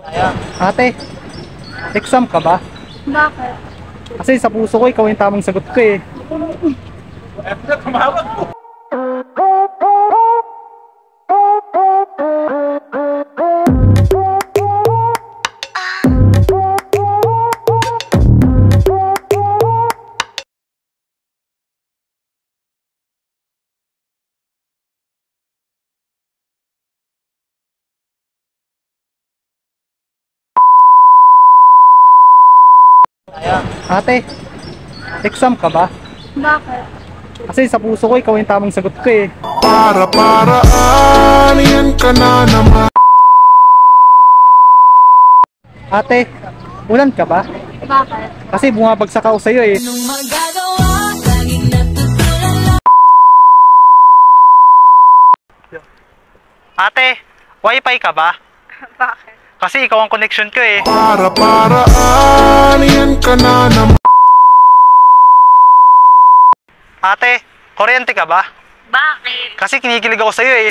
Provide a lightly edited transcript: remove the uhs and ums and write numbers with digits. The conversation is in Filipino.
Ate, exam ka ba? Bakit? Kasi sa puso ko, ikaw yung tamang sagot ko eh. Ate, exam ka ba? Bakit? Kasi sa puso ko, ikaw yung tamang sagot ko eh. Para-paraan yan ka na naman. Ate, ulan ka ba? Bakit? Kasi bumabagsak ako sa'yo eh. Ate, wifi ka ba? Bakit? Kasi ikaw ang connection ko eh. Para-paraan yan ka na naman. Ate, kuryente ka ba? Bakit? Kasi kinikilig ako sa'yo eh.